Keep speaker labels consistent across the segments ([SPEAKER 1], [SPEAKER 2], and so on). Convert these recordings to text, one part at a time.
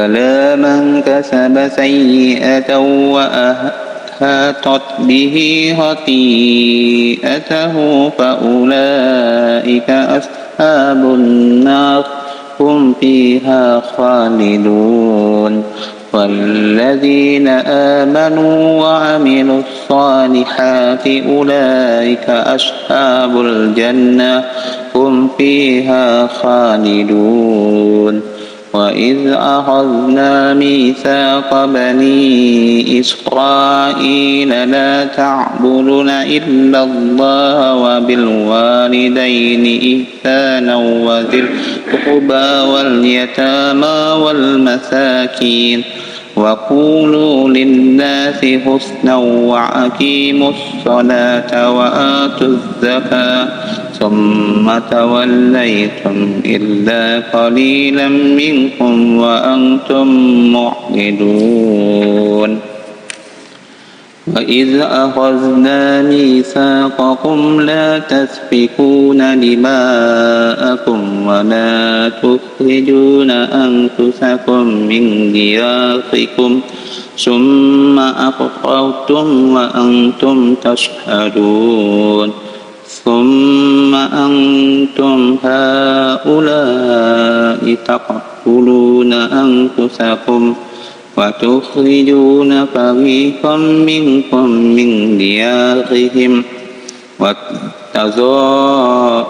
[SPEAKER 1] بلى من كسب سيئة وأحاطت به خطيئته فأولئك أصحاب النار هم فيها خالدون والذين آمنوا وعملوا الصالحات أولئك أصحاب الجنة هم فيها خالدون وإذ أخذنا ميثاق بني إسرائيل لا تعبدون إلا الله وبالوالدين إحسانا وذي القربى واليتامى والمساكين وقولوا للناس حسنا وأقيموا الصلاة وآتوا الزكاة ثم توليتم إلا قليلا منكم وأنتم معرضون وإذ أخذنا ميثاقكم لا تسفكون دماءكم ولا تخرجون أنفسكم من دياركم ثم أقررتم وأنتم تشهدون ثم أنتم هؤلاء تقتلون أنفسكم وتخرجون فريقا منكم من ديارهم وتظاهرون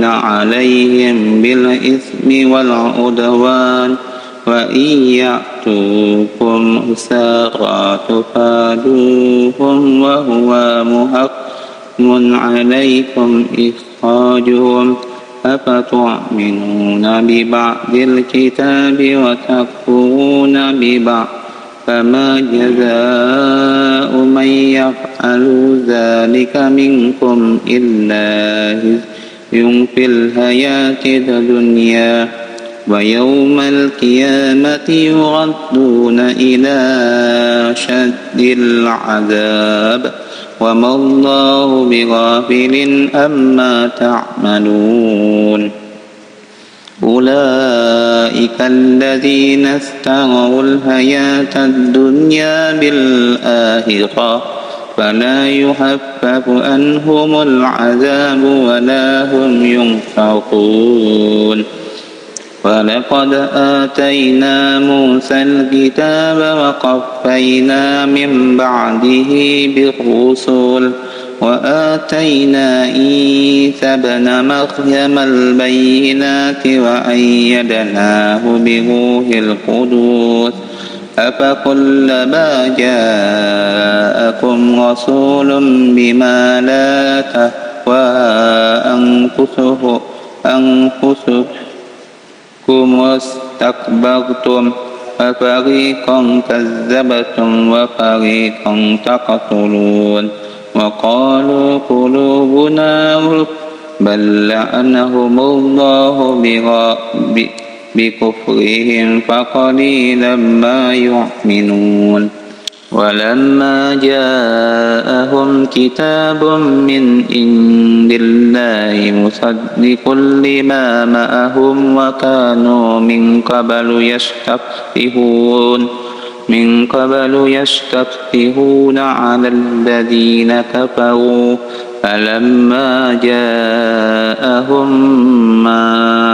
[SPEAKER 1] عليهم بالإثم والعدوان وإن يأتوكم أسارى تفادوهم وهو محرم عليكم إخراجهم أفتؤمنون ببعض الكتاب وتكفرون ببعض فما جزاء من يفعل ذلك منكم إلا خزي في الحياة الدنيا ويوم القيامة يردون إلى شد العذاب وما الله بغافل أما تعملون أولئك الذين استغروا الحياة الدنيا بالآخرة فلا يخفف عنهم العذاب ولا هم ينصرون ولقد آتينا موسى الكتاب وقفينا من بعده بالرسل وآتينا عيسى ابن مريم البينات وأيدناه بروح القدس أفكلما جاءكم رسول بما لا تهوى أنفسكم واستكبرتم ففريقا كذبتم وفريقا تقتلون وقالوا قلوبنا غلف بل لعنهم الله بكفرهم فقليلا ما يؤمنون ولما جاءهم كتاب من عند الله مصدق لما معهم وكانوا من قبل يستفتحون على الذين كفروا فلما جاءهم ما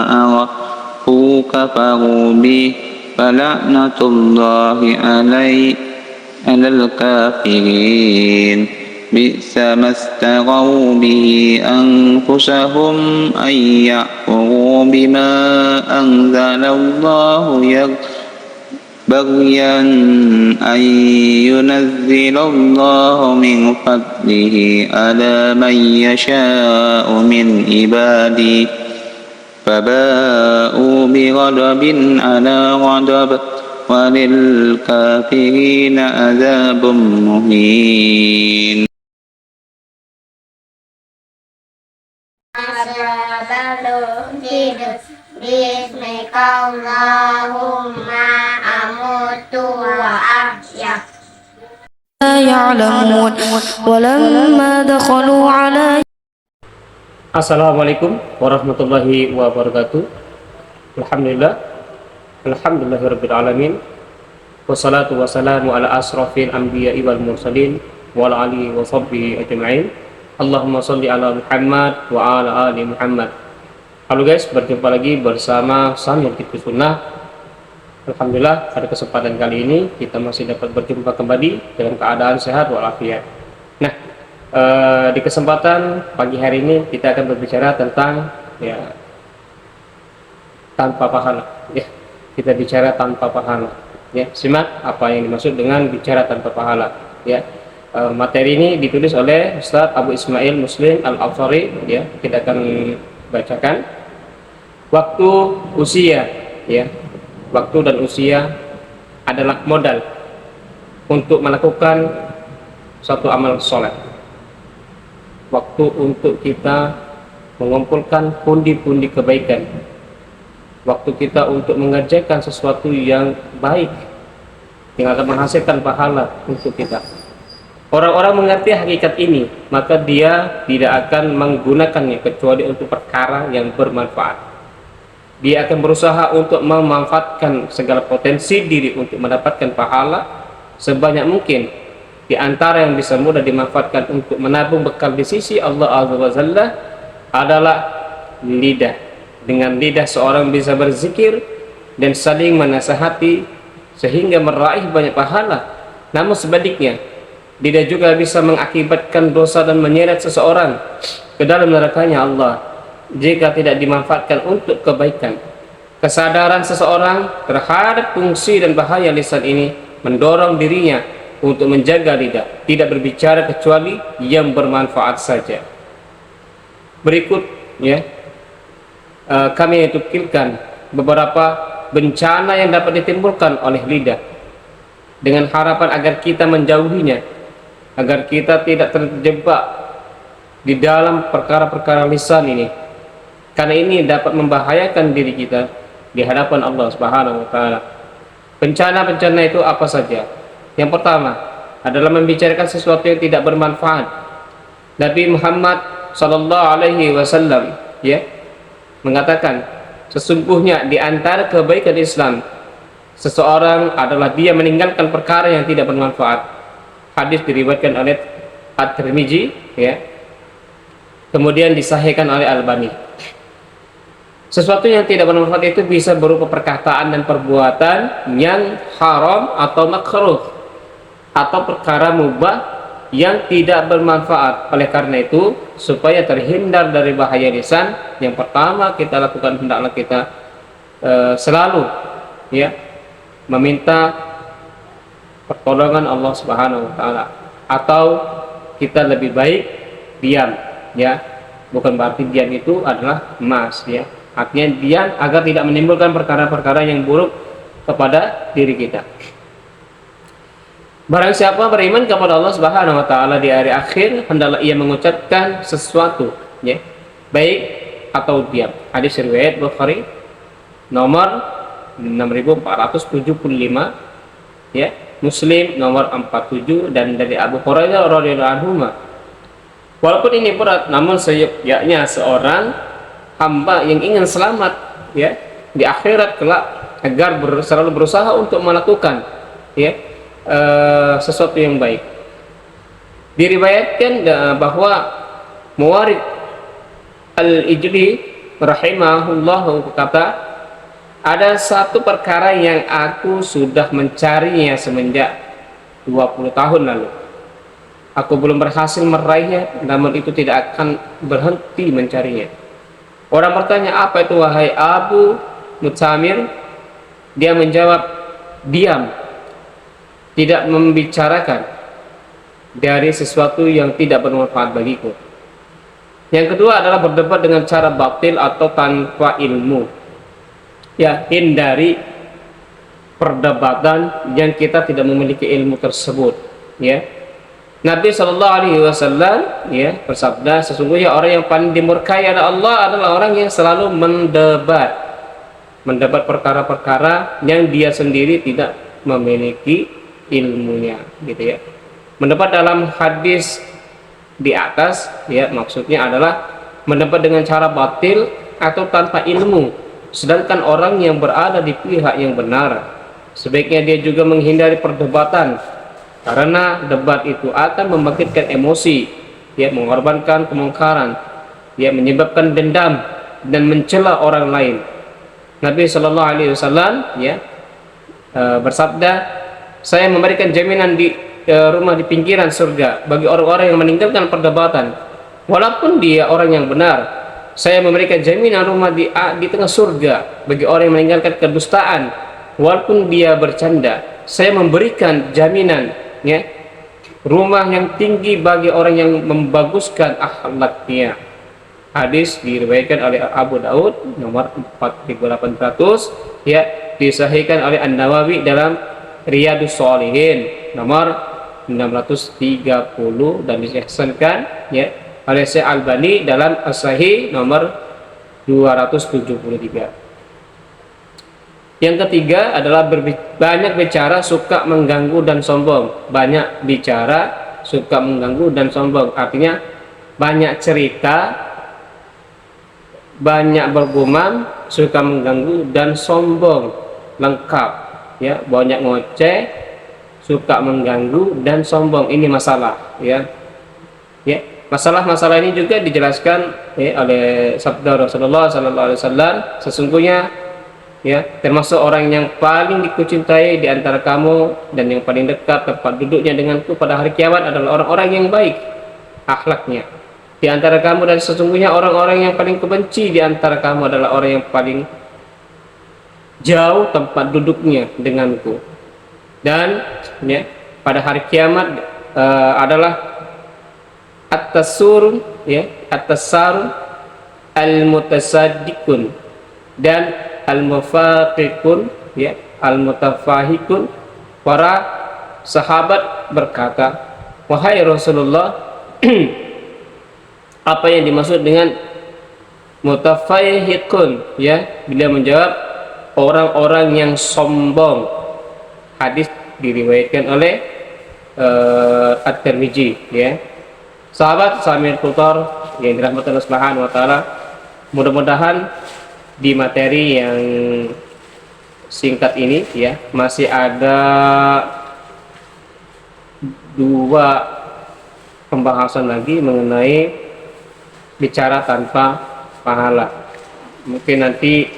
[SPEAKER 1] عرفوا كفروا به فلعنة الله على الكافرين بئس ما استغوا به أنفسهم أن يكفروا بما أنزل الله بغيا أن ينزل الله من فضله على من يشاء من عباده فباءوا بغضب على غضب وللكافرين عذاب مهين.
[SPEAKER 2] يعلمون ولما دخلوا على
[SPEAKER 3] Assalamualaikum warahmatullahi wabarakatuh. Alhamdulillah, Alhamdulillahirabbil alamin. Wassalatu wassalamu ala asrafil anbiya'i wal mursalin wa ala alihi wa sahbihi ajma'in. Allahumma shalli ala Muhammad wa ala ali Muhammad. Halo guys, berjumpa lagi bersama Samir Kitu Sunnah. Alhamdulillah, pada kesempatan kali ini kita masih dapat berjumpa kembali dalam keadaan sehat walafiat. Nah, di kesempatan pagi hari ini kita akan berbicara tentang tanpa pahala. Kita bicara tanpa pahala. Simak apa yang dimaksud dengan bicara tanpa pahala. Materi ini ditulis oleh Ustaz Abu Ismail Muslim Al-Afsari. Kita akan bacakan. Waktu usia, waktu dan usia adalah modal untuk melakukan suatu amal soleh. Waktu untuk kita mengumpulkan pundi-pundi kebaikan. Waktu kita untuk mengerjakan sesuatu yang baik yang akan menghasilkan pahala untuk kita. Orang-orang mengerti hakikat ini, maka dia tidak akan menggunakannya kecuali untuk perkara yang bermanfaat. Dia akan berusaha untuk memanfaatkan segala potensi diri untuk mendapatkan pahala sebanyak mungkin. Di antara yang bisa mudah dimanfaatkan untuk menabung bekal di sisi Allah Azza wa Jalla adalah lidah. Dengan lidah seorang bisa berzikir dan saling menasihati sehingga meraih banyak pahala. Namun sebaliknya, lidah juga bisa mengakibatkan dosa dan menyeret seseorang ke dalam nerakanya Allah jika tidak dimanfaatkan untuk kebaikan. Kesadaran seseorang terhadap fungsi dan bahaya lisan ini mendorong dirinya untuk menjaga lidah, tidak berbicara kecuali yang bermanfaat saja. Berikut kami tukilkan beberapa bencana yang dapat ditimbulkan oleh lidah dengan harapan agar kita menjauhinya, agar kita tidak terjebak di dalam perkara-perkara lisan ini, karena ini dapat membahayakan diri kita di hadapan Allah Subhanahu wa taala. Bencana-bencana itu apa saja? Yang pertama adalah membicarakan sesuatu yang tidak bermanfaat. Nabi Muhammad sallallahu alaihi wasallam mengatakan, sesungguhnya di antara kebaikan Islam seseorang adalah dia meninggalkan perkara yang tidak bermanfaat. Hadis diriwayatkan oleh At-Tirmizi, kemudian disahihkan oleh Albani. Sesuatu yang tidak bermanfaat itu bisa berupa perkataan dan perbuatan yang haram atau makruh, atau perkara mubah yang tidak bermanfaat. Oleh karena itu, supaya terhindar dari bahaya lisan, yang pertama kita lakukan, hendaklah kita selalu meminta pertolongan Allah Subhanahu wa taala, atau kita lebih baik diam. Bukan berarti diam itu adalah emas, artinya diam agar tidak menimbulkan perkara-perkara yang buruk kepada diri kita. Barang siapa beriman kepada Allah Subhanahu wa taala di hari akhir, hendaklah ia mengucapkan sesuatu, baik atau diam. Hadis riwayat Bukhari nomor 6475, Muslim nomor 47, dan dari Abu Hurairah radhiyallahu anhu. Walaupun ini berat, namun seyaknya seorang hamba yang ingin selamat di akhirat kelak, agar selalu berusaha untuk melakukan sesuatu yang baik. Diriwayatkan bahwa Muwarid Al-Ijli rahimahullah berkata, ada satu perkara yang aku sudah mencarinya semenjak 20 tahun lalu. Aku belum berhasil meraihnya, namun itu tidak akan berhenti mencarinya. Orang bertanya, apa itu wahai Abu Mutsamir? Dia menjawab, diam, tidak membicarakan dari sesuatu yang tidak bermanfaat bagiku. Yang kedua adalah berdebat dengan cara batil atau tanpa ilmu. Hindari perdebatan yang kita tidak memiliki ilmu tersebut. Nabi Shallallahu Alaihi Wasallam bersabda, sesungguhnya orang yang paling dimurkai oleh Allah adalah orang yang selalu mendebat perkara-perkara yang dia sendiri tidak memiliki ilmunya, Mendebat dalam hadis di atas, maksudnya adalah mendebat dengan cara batil atau tanpa ilmu, sedangkan orang yang berada di pihak yang benar sebaiknya dia juga menghindari perdebatan, karena debat itu akan membangkitkan emosi, ya, mengorbankan kemungkaran, ya, menyebabkan dendam dan mencela orang lain. Nabi Shallallahu Alaihi Wasallam, ya, bersabda, saya memberikan jaminan di rumah di pinggiran surga bagi orang-orang yang meninggalkan perdebatan, walaupun dia orang yang benar. Saya memberikan jaminan rumah di tengah surga bagi orang yang meninggalkan kedustaan, walaupun dia bercanda. Saya memberikan jaminan, ya, rumah yang tinggi bagi orang yang membaguskan akhlaknya. Hadis diriwayatkan oleh Abu Daud nomor 4800, ya, disahihkan oleh An-Nawawi dalam Riyadhus Shalihin nomor 630 dan disahihkan, ya, oleh Syekh Albani dalam As-Sahih nomor 273. Yang ketiga adalah banyak bicara suka mengganggu dan sombong. Banyak bicara suka mengganggu dan sombong, artinya banyak cerita, banyak bergumam, suka mengganggu dan sombong, lengkap, ya, banyak ngoceh, suka mengganggu dan sombong. Ini masalah, ya. Masalah-masalah ini juga dijelaskan, ya, oleh sabda Rasulullah Sallallahu Alaihi Wasallam, sesungguhnya, ya, termasuk orang yang paling dikucintai di antara kamu dan yang paling dekat tempat duduknya denganku pada hari kiamat adalah orang-orang yang baik akhlaknya di antara kamu, dan sesungguhnya orang-orang yang paling kebenci di antara kamu adalah orang yang paling jauh tempat duduknya denganku. Dan, ya, pada hari kiamat adalah at-tasur, ya, at-tasar al-mutasaddiqun dan al-mufaqiqun, ya, al-mutafahikun. Para sahabat berkata, wahai Rasulullah, apa yang dimaksud dengan mutafahikun? Ya, beliau menjawab, orang-orang yang sombong. Hadis diriwayatkan oleh At-Tirmidzi, ya. Sahabat Samir Tutor yang dirahmati Allah Subhanahu wa taala, mudah-mudahan di materi yang singkat ini, ya, masih ada 2 pembahasan lagi mengenai bicara tanpa pahala. Mungkin nanti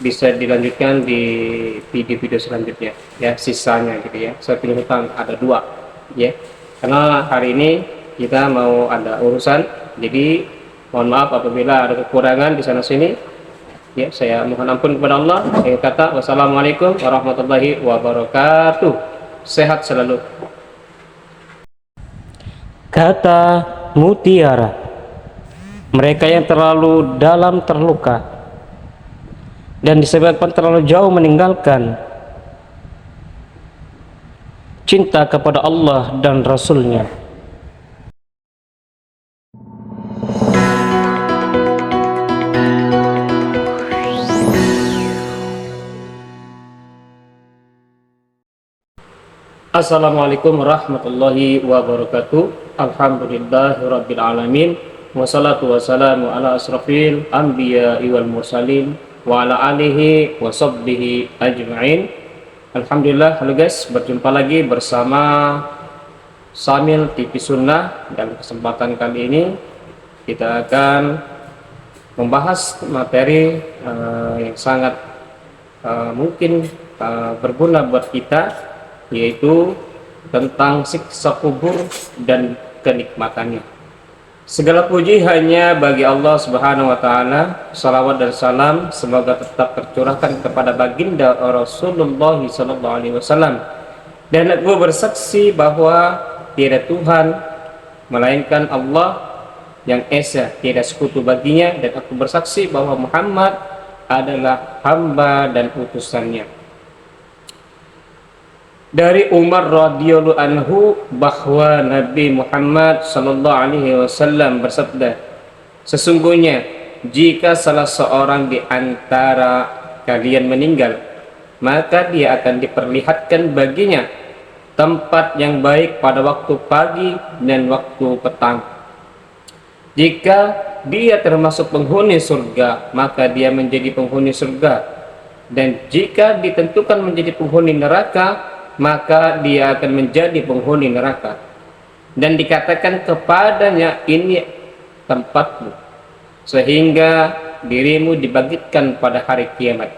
[SPEAKER 3] bisa dilanjutkan di video-video selanjutnya, ya, sisanya gitu, ya. Saya punya hutang ada 2, ya, karena hari ini kita mau ada urusan, jadi mohon maaf apabila ada kekurangan di sana sini, ya, saya mohon ampun kepada Allah. Saya kata wassalamualaikum warahmatullahi wabarakatuh. Sehat selalu.
[SPEAKER 4] Kata mutiara, mereka yang terlalu dalam terluka dan disebabkan terlalu jauh meninggalkan cinta kepada Allah dan Rasul-Nya.
[SPEAKER 3] Assalamualaikum warahmatullahi wabarakatuh. Alhamdulillahirabbil alamin. Wassalatu wassalamu ala asrafil anbiya'i wal mursalin wa ala alihi wa sahbihi ajma'in. Alhamdulillah, halo guys, berjumpa lagi bersama Samil TV Sunnah. Dan kesempatan kali ini kita akan membahas materi yang sangat mungkin berguna buat kita, yaitu tentang siksa kubur dan kenikmatannya. Segala puji hanya bagi Allah Subhanahu wa taala. Salawat dan salam semoga tetap tercurahkan kepada baginda Rasulullah sallallahu alaihi wasallam. Dan aku bersaksi bahwa tiada Tuhan melainkan Allah yang esa, tiada sekutu baginya, dan aku bersaksi bahwa Muhammad adalah hamba dan utusannya. Dari Umar radhiyallahu anhu bahwa Nabi Muhammad sallallahu alaihi wasallam bersabda, sesungguhnya jika salah seorang di antara kalian meninggal, maka dia akan diperlihatkan baginya tempat yang baik pada waktu pagi dan waktu petang. Jika dia termasuk penghuni surga, maka dia menjadi penghuni surga. Dan jika ditentukan menjadi penghuni neraka, maka dia akan menjadi penghuni neraka. Dan dikatakan kepadanya, ini tempatmu, sehingga dirimu dibangkitkan pada hari kiamat.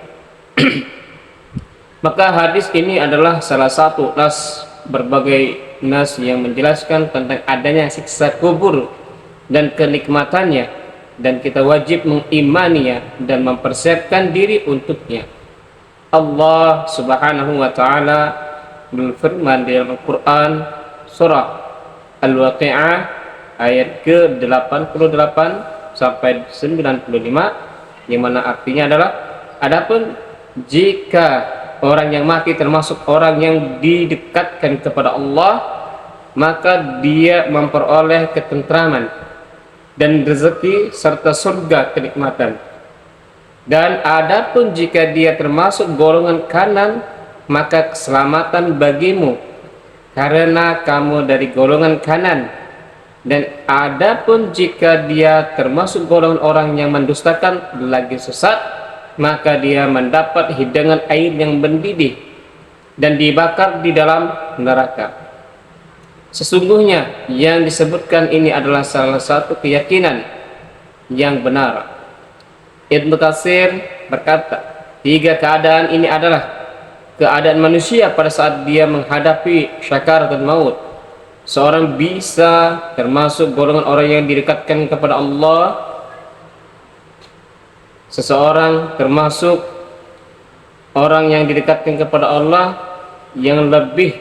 [SPEAKER 3] Maka hadis ini adalah salah satu nas berbagai nas yang menjelaskan tentang adanya siksa kubur dan kenikmatannya, dan kita wajib mengimaninya dan mempersiapkan diri untuknya. Allah Subhanahu wa taala berfirman di dalam Al-Qur'an surah Al-Waqi'ah ayat ke-88 sampai 95, yang mana artinya adalah, adapun jika orang yang mati termasuk orang yang didekatkan kepada Allah, maka dia memperoleh ketentraman dan rezeki serta surga kenikmatan. Dan adapun jika dia termasuk golongan kanan, maka keselamatan bagimu karena kamu dari golongan kanan. Dan adapun jika dia termasuk golongan orang yang mendustakan lagi sesat, maka dia mendapat hidangan air yang mendidih dan dibakar di dalam neraka. Sesungguhnya yang disebutkan ini adalah salah satu keyakinan yang benar. Ibnu Katsir berkata, 3 keadaan ini adalah keadaan manusia pada saat dia menghadapi syakaratul maut. Seorang bisa termasuk golongan orang yang didekatkan kepada Allah, seseorang termasuk orang yang didekatkan kepada Allah yang lebih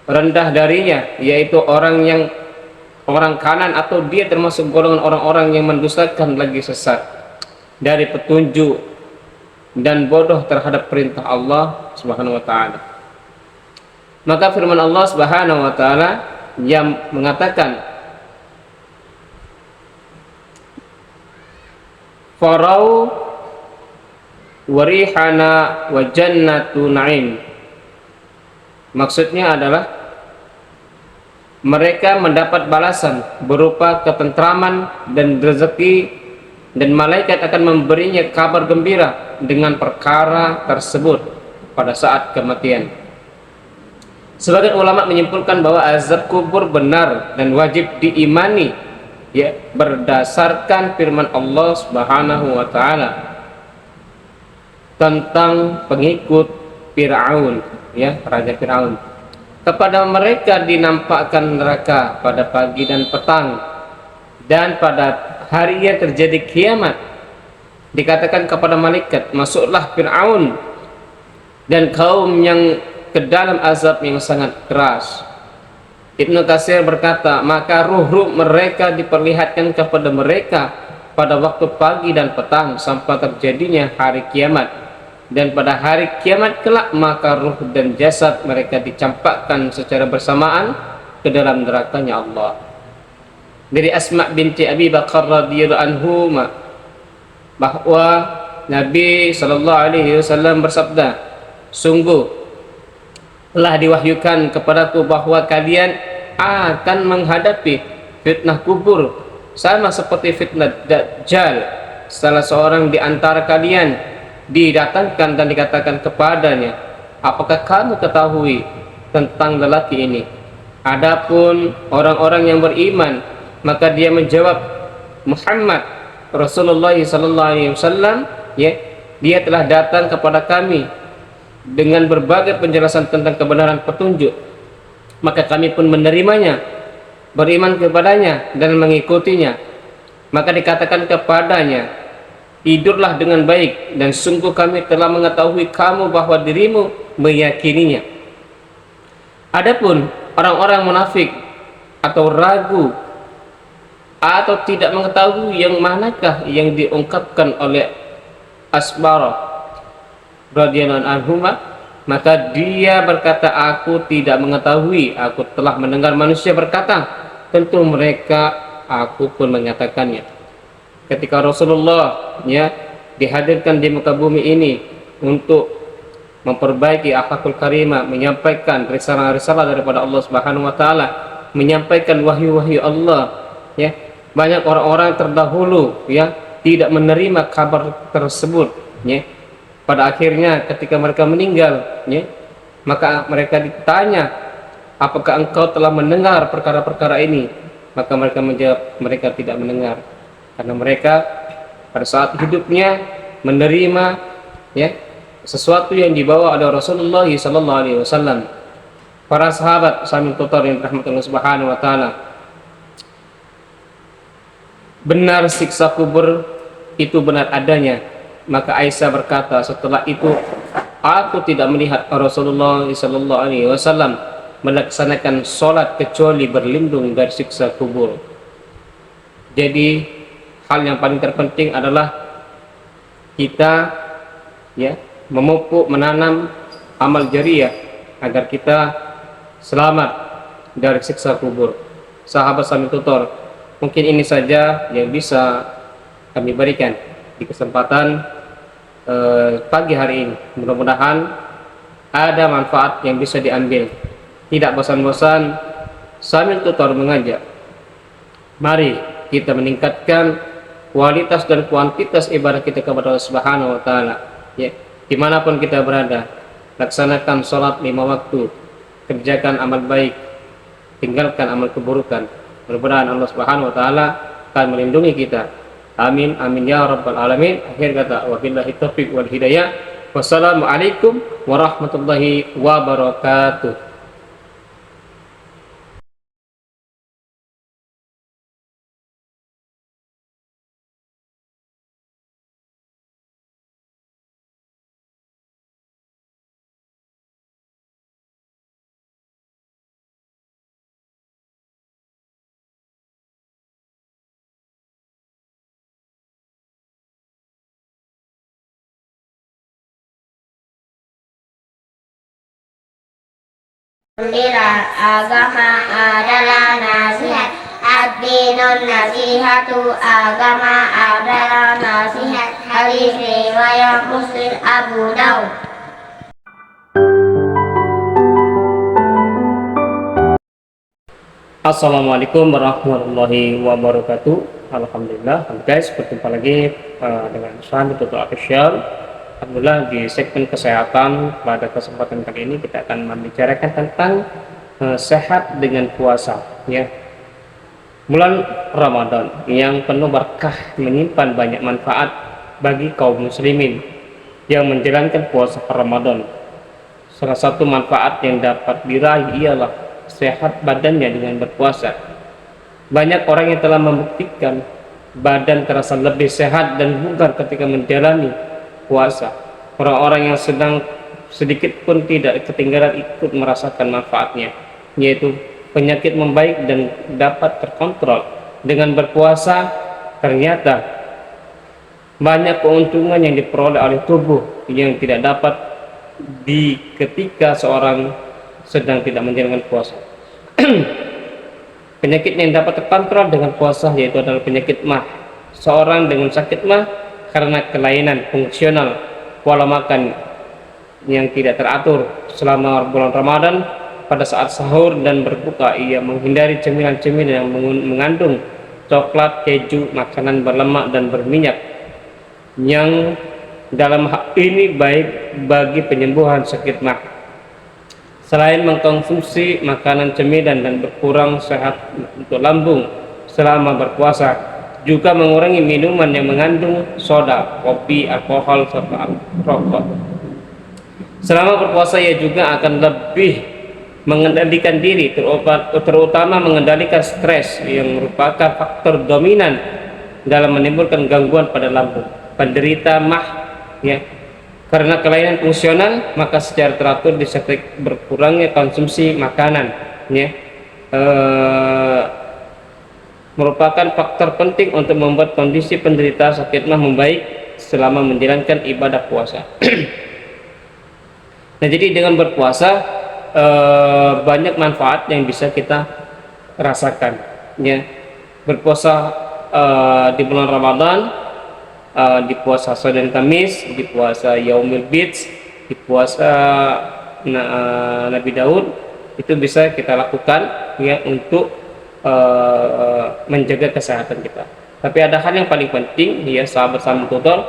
[SPEAKER 3] rendah darinya, yaitu orang kanan, atau dia termasuk golongan orang-orang yang mendustakan lagi sesat dari petunjuk dan bodoh terhadap perintah Allah Subhanahu wa taala. Maka firman Allah Subhanahu wa taala yang mengatakan, farau warihana wa jannatu na'im. Maksudnya adalah mereka mendapat balasan berupa ketentraman dan rezeki, dan malaikat akan memberinya kabar gembira dengan perkara tersebut pada saat kematian. Sebagian ulama menyimpulkan bahwa azab kubur benar dan wajib diimani, ya, berdasarkan firman Allah Subhanahu wa taala tentang pengikut Fir'aun, ya, raja Fir'aun. Kepada mereka dinampakkan neraka pada pagi dan petang, dan pada hari yang terjadi kiamat dikatakan kepada malaikat, masuklah Fir'aun dan kaum yang ke dalam azab yang sangat keras. Ibnu Katsir berkata, maka ruh-ruh mereka diperlihatkan kepada mereka pada waktu pagi dan petang sampai terjadinya hari kiamat, dan pada hari kiamat kelak maka ruh dan jasad mereka dicampakkan secara bersamaan ke dalam nerakanya Allah. Dari Asma binti Abi Bakar radhiyallahu anhu bahwa Nabi sallallahu alaihi wasallam bersabda, sungguh telah diwahyukan kepadaku bahwa kalian akan menghadapi fitnah kubur sama seperti fitnah Dajjal. Salah seorang di antara kalian didatangkan dan dikatakan kepadanya, apakah kamu ketahui tentang lelaki ini? Adapun orang-orang yang beriman, maka dia menjawab, Muhammad Rasulullah sallallahu alaihi wasallam, ya, dia telah datang kepada kami dengan berbagai penjelasan tentang kebenaran petunjuk, maka kami pun menerimanya, beriman kepadanya dan mengikutinya. Maka dikatakan kepadanya, tidurlah dengan baik, dan sungguh kami telah mengetahui kamu bahwa dirimu meyakininya. Adapun orang-orang munafik atau ragu atau tidak mengetahui yang manakah yang diungkapkan oleh Asbara radhiyallahu anhuma, maka dia berkata, aku tidak mengetahui, aku telah mendengar manusia berkata, tentu mereka, aku pun menyatakannya. Ketika Rasulullah, ya, dihadirkan di muka bumi ini untuk memperbaiki akhlakul karimah, menyampaikan risalah-risalah daripada Allah Subhanahu wa taala, menyampaikan wahyu-wahyu Allah, ya, Banyak orang-orang terdahulu ya tidak menerima kabar tersebut ya. Pada akhirnya ketika mereka meninggal ya, maka mereka ditanya, apakah engkau telah mendengar perkara-perkara ini? Maka mereka menjawab, mereka tidak mendengar, karena mereka pada saat hidupnya menerima ya sesuatu yang dibawa oleh Rasulullah SAW. Para sahabat sambil tutur yang dirahmati Allah Subhanahu wa taala, benar siksa kubur itu benar adanya. Maka Aisyah berkata, setelah itu aku tidak melihat Rasulullah SAW melaksanakan sholat kecuali berlindung dari siksa kubur. Jadi hal yang paling terpenting adalah kita ya memupuk, menanam amal jariah agar kita selamat dari siksa kubur. Sahabat sambil tutur, mungkin ini saja yang bisa kami berikan di kesempatan pagi hari ini. Mudah-mudahan ada manfaat yang bisa diambil. Tidak bosan-bosan sambil tutur mengajak, mari kita meningkatkan kualitas dan kuantitas ibadah kita kepada Allah Subhanahu wa taala ya. Dimanapun kita berada, laksanakan sholat 5 waktu, kerjakan amal baik, tinggalkan amal keburukan. Mudah-mudahan Allah Subhanahu wa taala akan melindungi kita. Amin amin ya rabbal alamin. Akhir kata, wabillahi taufiq wal hidayah. Wassalamualaikum warahmatullahi wabarakatuh.
[SPEAKER 5] Agama adalah nasihat, ad-dinun nasihatu, agama adalah nasihat. Hadis riwayat Muslim Abu Daud.
[SPEAKER 3] Assalamualaikum warahmatullahi wabarakatuh. Alhamdulillah, guys, berjumpa lagi dengan Suami Tutu Official. Alhamdulillah, di segmen kesehatan pada kesempatan kali ini kita akan membicarakan tentang sehat dengan puasa ya. Bulan Ramadan yang penuh berkah menyimpan banyak manfaat bagi kaum muslimin yang menjalankan puasa Ramadan. Salah satu manfaat yang dapat diraih ialah sehat badannya dengan berpuasa. Banyak orang yang telah membuktikan badan terasa lebih sehat dan bugar ketika menjalani puasa. Orang-orang yang sedang sedikit pun tidak ketinggalan ikut merasakan manfaatnya, yaitu penyakit membaik dan dapat terkontrol. Dengan berpuasa ternyata banyak keuntungan yang diperoleh oleh tubuh yang tidak dapat ketika seorang sedang tidak menjalankan puasa. Penyakit yang dapat terkontrol dengan puasa yaitu adalah penyakit mah. Seorang dengan sakit mah karena kelainan fungsional pola makan yang tidak teratur selama bulan Ramadan. Pada saat sahur dan berbuka, ia menghindari cemilan-cemilan yang mengandung coklat, keju, makanan berlemak dan berminyak, yang dalam hal ini baik bagi penyembuhan sakit mah. Selain mengkonsumsi makanan cemilan dan berkurang sehat untuk lambung selama berpuasa, juga mengurangi minuman yang mengandung soda, kopi, alkohol, serta rokok. Selama berpuasa ia juga akan lebih mengendalikan diri, terutama mengendalikan stres yang merupakan faktor dominan dalam menimbulkan gangguan pada lambung. Penderita mah ya, karena kelainan fungsional, maka secara teratur disertai berkurangnya konsumsi makanan ya, merupakan faktor penting untuk membuat kondisi penderita sakit mah membaik selama menjalankan ibadah puasa. Nah, jadi dengan berpuasa banyak manfaat yang bisa kita rasakan ya. Berpuasa di bulan Ramadan, di puasa Senin Kamis, di puasa Yaumil Bid, di puasa Nabi Daud, itu bisa kita lakukan ya untuk menjaga kesehatan kita. Tapi ada hal yang paling penting ya sahabat Sambil Tutor,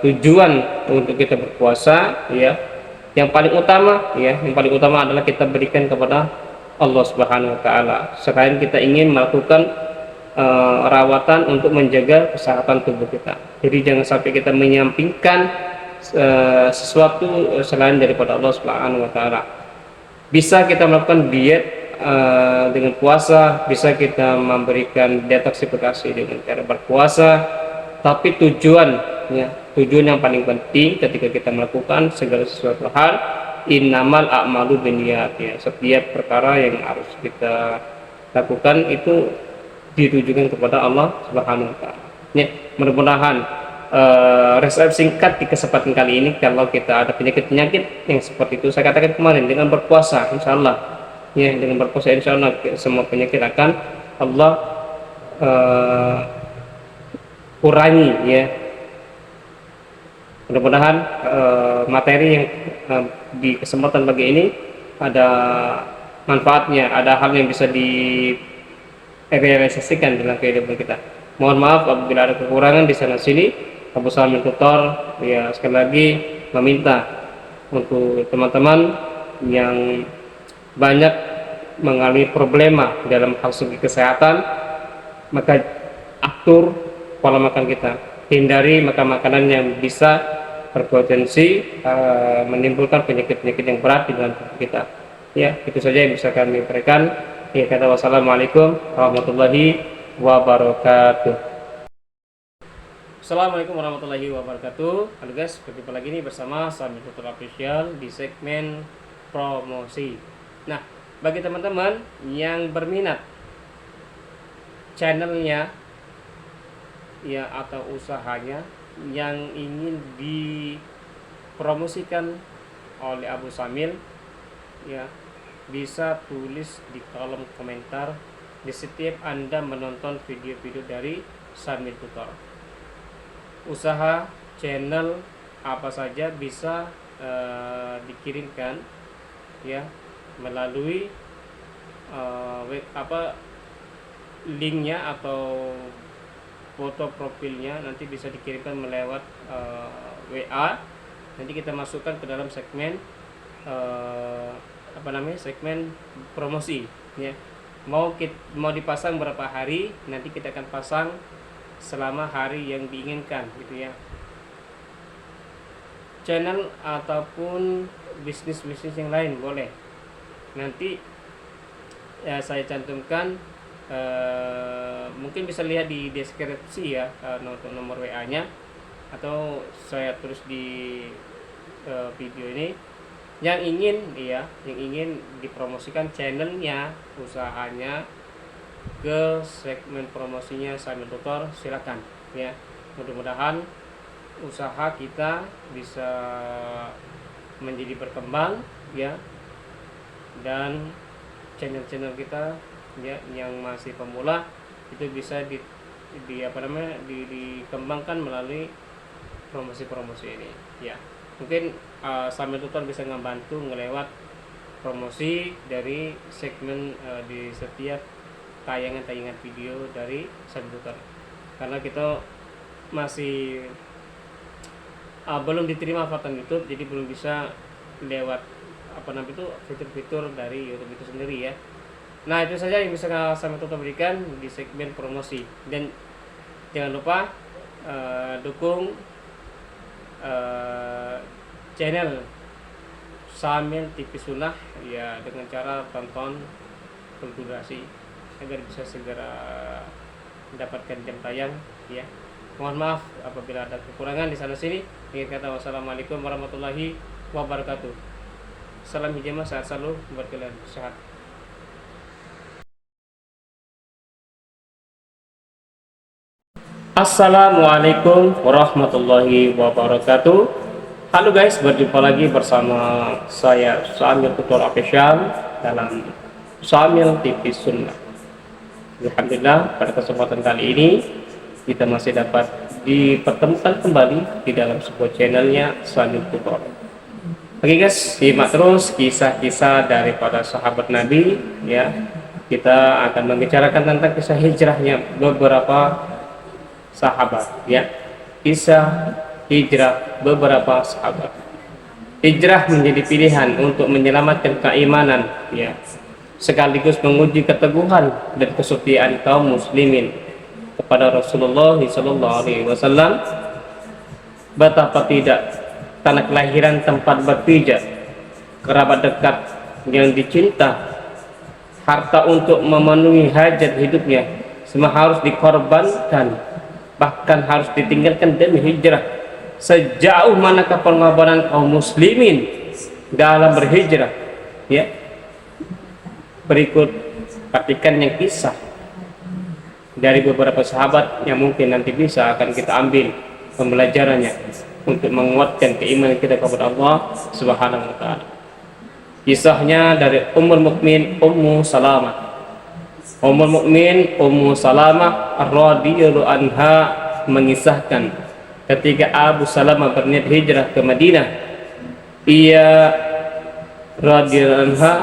[SPEAKER 3] tujuan untuk kita berpuasa ya yang paling utama adalah kita berikan kepada Allah Subhanahu wa taala. Sekalian kita ingin melakukan rawatan untuk menjaga kesehatan tubuh kita. Jadi jangan sampai kita menyampingkan sesuatu selain daripada Allah Subhanahu wa taala. Bisa kita melakukan diet dengan puasa, bisa kita memberikan detoksifikasi dengan cara berpuasa, tapi tujuan yang paling penting ketika kita melakukan segala sesuatu hal, innamal a'malu binniyat ya. Setiap perkara yang harus kita lakukan itu ditujukan kepada Allah Subhanahu wa taala. Ya, mudah-mudahan resep singkat di kesempatan kali ini, kalau kita ada penyakit-penyakit yang seperti itu saya katakan kemarin, dengan berpuasa insyaallah ya, dengan berpuasa insyaallah semua penyakit akan Allah kurangi ya. Mudah-mudahan materi yang di kesempatan pagi ini ada manfaatnya, ada hal yang bisa direalisasikan dalam kehidupan kita. Mohon maaf apabila ada kekurangan di sana sini. Abu Samil Tutor ya sekali lagi meminta untuk teman-teman yang banyak mengalami problema dalam hal segi kesehatan, maka atur pola makan kita, hindari makan makanan yang bisa berpotensi menimbulkan penyakit-penyakit yang berat di dalam tubuh kita. Ya, itu saja yang bisa kami berikan. Ya, kata wassalamualaikum warahmatullahi wabarakatuh. Assalamualaikum warahmatullahi wabarakatuh. Halo guys, berjumpa lagi nih bersama Sambil Tutor Official di segmen promosi. Nah, bagi teman-teman yang berminat channelnya ya atau usahanya yang ingin dipromosikan oleh Abu Samil ya, bisa tulis di kolom komentar di setiap Anda menonton video-video dari Samil Tutor. Usaha channel apa saja bisa dikirimkan ya melalui linknya atau foto profilnya nanti bisa dikirimkan melewat WA. Nanti kita masukkan ke dalam segmen segmen promosi ya. Mau dipasang berapa hari, nanti kita akan pasang selama hari yang diinginkan gitu ya. Channel ataupun bisnis-bisnis yang lain boleh. Nanti ya saya cantumkan, mungkin bisa lihat di deskripsi ya nomor WA-nya, atau saya tulis di video ini. Yang ingin dipromosikan channelnya, usahanya ke segmen promosinya Sambil Tutor, silakan ya. Mudah-mudahan usaha kita bisa menjadi berkembang ya, dan channel-channel kita ya yang masih pemula itu bisa dikembangkan melalui promosi-promosi ini ya. Mungkin Sambil Tutor bisa membantu ngelewat promosi dari segmen di setiap tayangan-tayangan video dari Sambil Tutor, karena kita masih belum diterima platform YouTube, jadi belum bisa lewat fitur-fitur dari YouTube itu sendiri ya. Nah, itu saja yang bisa Sambil Tutor berikan di segmen promosi. Dan jangan lupa dukung channel Samil TV Sunnah ya dengan cara tonton full durasi agar bisa segera mendapatkan jam tayang ya. Mohon maaf apabila ada kekurangan di sana sini. Ingin kata wassalamualaikum warahmatullahi wabarakatuh. Salam hijamah, sehat selalu buat kalian, sehat. Assalamualaikum warahmatullahi wabarakatuh. Halo guys, berjumpa lagi bersama saya Samil Tutor Official dalam Samil TV Sunnah. Alhamdulillah, pada kesempatan kali ini kita masih dapat dipertemukan kembali di dalam sebuah channelnya Samil Tutor. Oke guys, simak terus kisah-kisah daripada sahabat Nabi ya, kita akan membicarakan tentang kisah hijrahnya beberapa sahabat, ya. Kisah hijrah beberapa sahabat. Hijrah menjadi pilihan untuk menyelamatkan keimanan, ya, sekaligus menguji keteguhan dan kesetiaan kaum muslimin kepada Rasulullah SAW. Betapa tidak tanah kelahiran tempat berpijak, kerabat dekat yang dicinta, harta untuk memenuhi hajat hidupnya, semua harus dikorbankan, bahkan harus ditinggalkan demi hijrah. Sejauh manakah pengorbanan kaum muslimin dalam berhijrah, ya. Berikut petikan yang kisah dari beberapa sahabat yang mungkin nanti bisa akan kita ambil pembelajarannya untuk menguatkan keimanan kita kepada Allah Subhanahu wa taala. Kisahnya dari Ummul Mukmin Ummu Salamah. Ummul Mukmin Ummu Salamah radhiyallahu anha mengisahkan ketika Abu Salamah berniat hijrah ke Madinah, ia radhiyallahu anha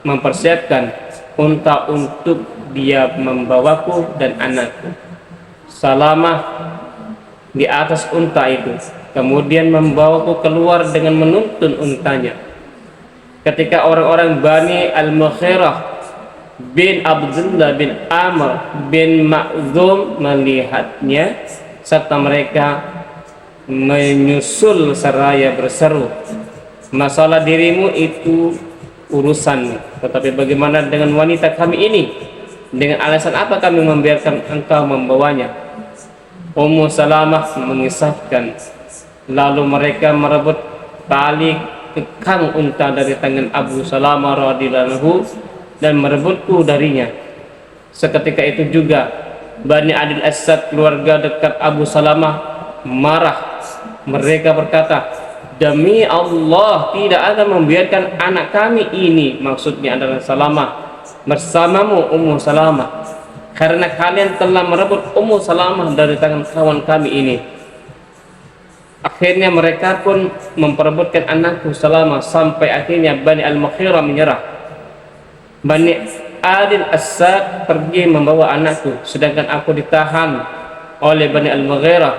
[SPEAKER 3] mempersiapkan unta untuk dia membawaku dan anakku. Salamah di atas unta itu, kemudian membawaku keluar dengan menuntun untanya. Ketika orang-orang Bani Al-Mughirah bin Abdullah bin Amr bin Ma'zum melihatnya, serta mereka menyusul seraya berseru, masalah dirimu itu urusan, tetapi bagaimana dengan wanita kami ini? Dengan alasan apa kami membiarkan engkau membawanya? Ummu Salamah mengisahkan, lalu mereka merebut tali kekang unta dari tangan Abu Salamah radhiyallahu anhu dan merebutku darinya. Seketika itu juga Bani Adil Asad, keluarga dekat Abu Salamah, marah. Mereka berkata, demi Allah tidak akan membiarkan anak kami ini, maksudnya adalah Salamah, bersamamu Ummu Salamah, karena kalian telah merebut Ummu Salamah dari tangan kawan kami ini. Akhirnya mereka pun memperebutkan anakku Salamah, sampai akhirnya Bani Al-Mughirah menyerah. Bani Adil Asad pergi membawa anakku, sedangkan aku ditahan oleh Bani Al-Mughirah.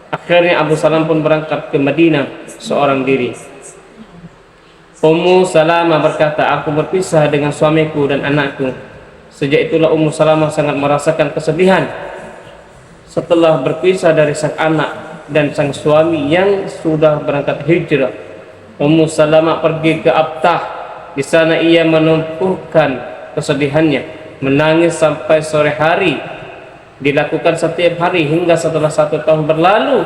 [SPEAKER 3] Akhirnya Abu Salamah pun berangkat ke Madinah seorang diri. Ummu Salamah berkata, aku berpisah dengan suamiku dan anakku. Sejak itulah Ummu Salamah sangat merasakan kesedihan setelah berpisah dari sang anak dan sang suami yang sudah berangkat hijrah. Ummu Salamah pergi ke Abtah. Di sana ia menumpukan kesedihannya, menangis sampai sore hari. Dilakukan setiap hari hingga setelah 1 tahun berlalu,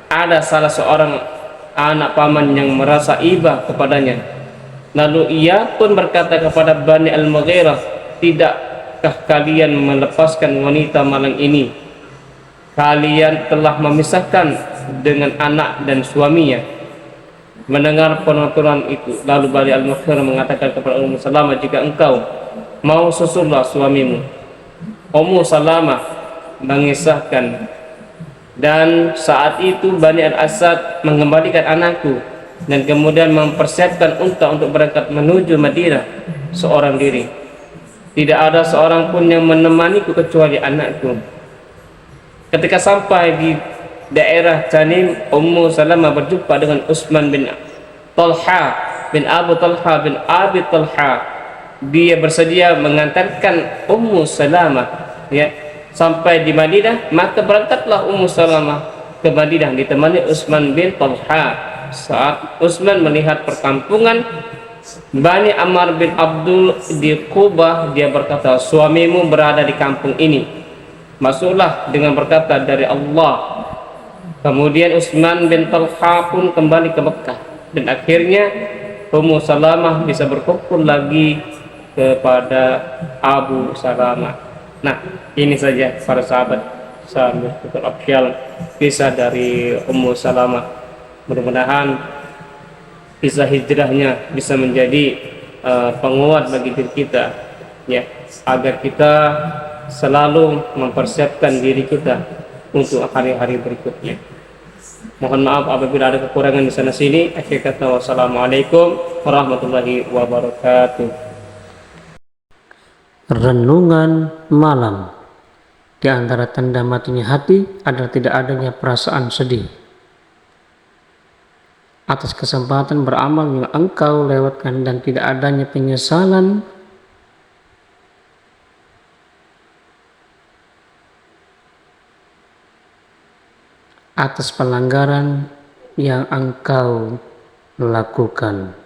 [SPEAKER 3] ada salah seorang anak paman yang merasa iba kepadanya. Lalu ia pun berkata kepada Bani Al-Mughirah, tidakkah kalian melepaskan wanita malang ini? Kalian telah memisahkan dengan anak dan suaminya. Mendengar penuturan itu, lalu Bani Al-Mughirah mengatakan kepada Ummu Salamah, jika engkau mau susullah suamimu. Ummu Salamah mengisahkan, dan saat itu Bani Al-Asad mengembalikan anakku dan kemudian mempersiapkan unta untuk berangkat menuju Madinah seorang diri. Tidak ada seorang pun yang menemaniku kecuali anakku. Ketika sampai di daerah Tanim, Ummu Salamah berjumpa dengan Utsman bin Talha bin Abu Talha bin Abi Talha. Dia bersedia mengantarkan Ummu Salamah, ya, sampai di Madinah. Maka berangkatlah Ummu Salamah ke Madinah ditemani Utsman bin Talha. Saat Utsman melihat perkampungan Bani Ammar bin Abdul di Qubah, dia berkata, suamimu berada di kampung ini, masuklah dengan berkata dari Allah. Kemudian Utsman bin Talha pun kembali ke Mekah, dan akhirnya Ummu Salamah bisa berkumpul lagi kepada Abu Salamah. Nah, ini saja para sahabat sambil official kisah dari Ummu Salamah. Mudah-mudahan kisah hijrahnya bisa menjadi penguat bagi diri kita, ya, agar kita selalu mempersiapkan diri kita untuk hari-hari berikutnya. Mohon maaf apabila ada kekurangan di sana sini. Akhir kata, wassalamualaikum warahmatullahi wabarakatuh.
[SPEAKER 4] renungan malam. Di antara tanda matinya hati adalah tidak adanya perasaan sedih atas kesempatan beramal yang engkau lewatkan dan tidak adanya penyesalan atas pelanggaran yang engkau lakukan.